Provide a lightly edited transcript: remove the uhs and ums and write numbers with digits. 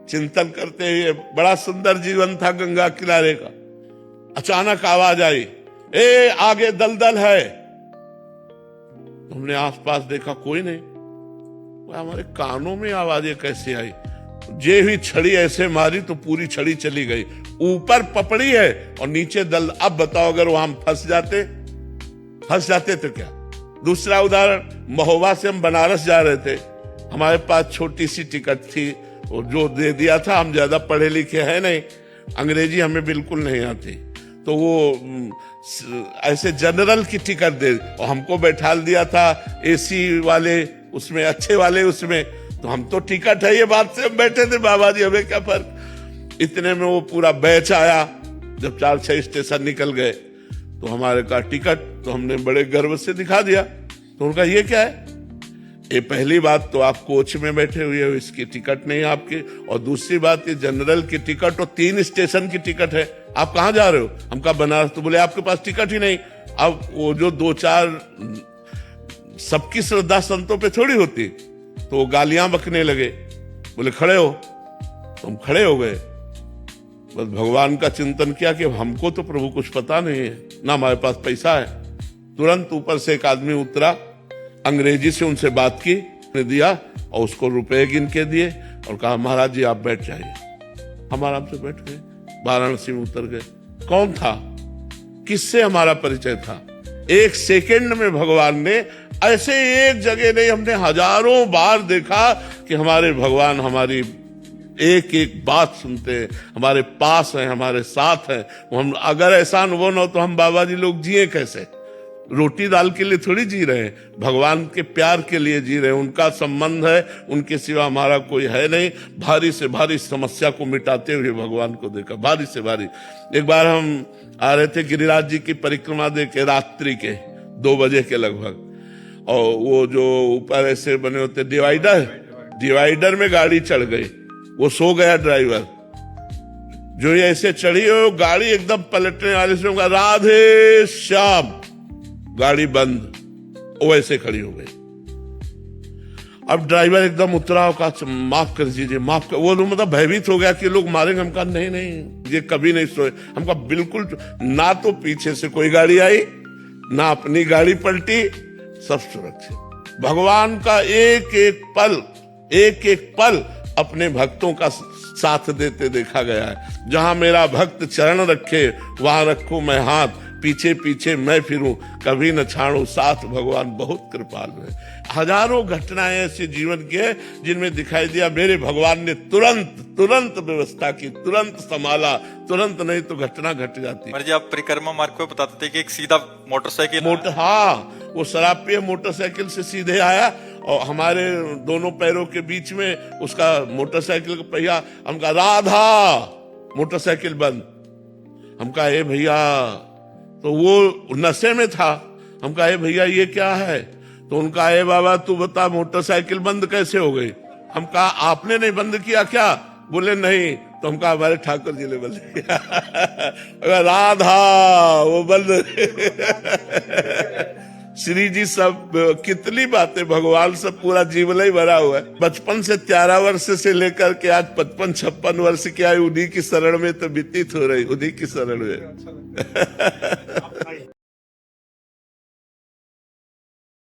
चिंतन करते हुए, बड़ा सुंदर जीवन था गंगा किनारे का। अचानक आवाज आई, ए आगे दलदल है। हमने आसपास देखा, कोई नहीं। हमारे कानों में आवाजें कैसे आई? जे हुई छड़ी ऐसे मारी तो पूरी छड़ी चली गई। ऊपर पपड़ी है और नीचे दल। अब बताओ, अगर वहां हम फंस जाते तो क्या? दूसरा उदाहरण, महोबा से हम बनारस जा रहे थे। हमारे पास छोटी सी टिकट थी, और जो दे दिया था, हम ज्यादा पढ़े लिखे हैं नहीं, अंग्रेजी हमें बिल्कुल नहीं आती, तो वो ऐसे जनरल की टिकट दे, और हमको बैठा दिया था एसी वाले उसमें, अच्छे वाले उसमें। तो हम तो टिकट है ये बात से हम बैठे थे, बाबा जी हमें क्या फर्क। इतने में वो पूरा बैच आया। जब 4-6 स्टेशन निकल गए तो हमारे का टिकट, तो हमने बड़े गर्व से दिखा दिया। तो उनका ये क्या है? ये पहली बात तो आप कोच में बैठे हुए हो, इसकी टिकट नहीं आपकी, और दूसरी बात ये जनरल की टिकट और 3 स्टेशन की टिकट है। आप कहाँ जा रहे हो? हम कहा बनारस। तो बोले आपके पास टिकट ही नहीं। अब वो जो 2-4 सबकी श्रद्धा संतों पे थोड़ी होती, तो वो गालियां बकने लगे। बोले खड़े हो। तो हम खड़े हो गए। बस भगवान का चिंतन किया कि हमको तो प्रभु कुछ पता नहीं है, ना हमारे पास पैसा है। तुरंत ऊपर से एक आदमी उतरा, अंग्रेजी से उनसे बात की, ने दिया और उसको रुपए गिन के दिए और कहा महाराज जी आप बैठ जाइए। हम आराम से बैठ गए, वाराणसी में उतर गए। कौन था? किससे हमारा परिचय था? 1 सेकंड में भगवान ने, ऐसे एक जगह नहीं, हमने हजारों बार देखा कि हमारे भगवान हमारी एक एक बात सुनते हैं, हमारे पास हैं, हमारे साथ हैं। हम अगर ऐसा अनुभव न हो तो हम बाबा जी लोग जिए कैसे? रोटी दाल के लिए थोड़ी जी रहे हैं, भगवान के प्यार के लिए जी रहे हैं। उनका संबंध है, उनके सिवा हमारा कोई है नहीं। भारी से भारी समस्या को मिटाते हुए भगवान को देखा, भारी से भारी। एक बार हम आ रहे थे गिरिराज जी की परिक्रमा दे के, रात्रि के 2 बजे के लगभग, और वो जो ऊपर ऐसे बने होते डिवाइडर में गाड़ी चढ़ गई। वो सो गया ड्राइवर, जो ये ऐसे चढ़ी हो गाड़ी एकदम पलटने वाले से, राधे श्याम, गाड़ी बंद, वो ऐसे खड़ी हो गई। अब ड्राइवर एकदम उतरा और कहा माफ कर दीजिए, माफ कर। वो मतलब भयभीत हो गया कि लोग मारेंगे। हम कहा नहीं नहीं, ये कभी नहीं सोए। हम कहा बिल्कुल ना, तो पीछे से कोई गाड़ी आई, ना अपनी गाड़ी पलटी, सब सुरक्षित। भगवान का एक एक पल अपने भक्तों का साथ देते देखा गया है। जहां मेरा भक्त चरण रखे वहां रखूं मैं हाथ, पीछे पीछे मैं फिरूं, कभी न छाड़ू साथ, भगवान बहुत कृपालु है। हजारों घटनाएं ऐसे जीवन की है जिनमें दिखाई दिया मेरे भगवान ने तुरंत व्यवस्था की, तुरंत संभाला, तुरंत नहीं तो घटना घट जाती। जी आप परिक्रमा मार्ग को बताते थे कि एक सीधा मोटरसाइकिल, हाँ, वो शराब पिए मोटरसाइकिल से सीधे आया और हमारे दोनों पैरों के बीच में उसका मोटरसाइकिल का पहिया। हम कहा राधा, मोटरसाइकिल बंद। हम कहा ए भैया, तो वो नशे में था। हम कहा ए भैया ये क्या है? तो उनका ए बाबा तू बता मोटरसाइकिल बंद कैसे हो गई? हम कहा आपने नहीं बंद किया क्या? बोले नहीं। तो हम कहा हमारे ठाकुर जी ने बंद किया। राधा वो बंद। श्री जी सब कितनी बातें, भगवान सब पूरा जीवन ही भरा हुआ है। बचपन से 13 वर्ष से लेकर के आज 55-56 वर्ष की आयु उन्हीं की शरण में तो व्यतीत हो रही, उन्हीं की शरण में।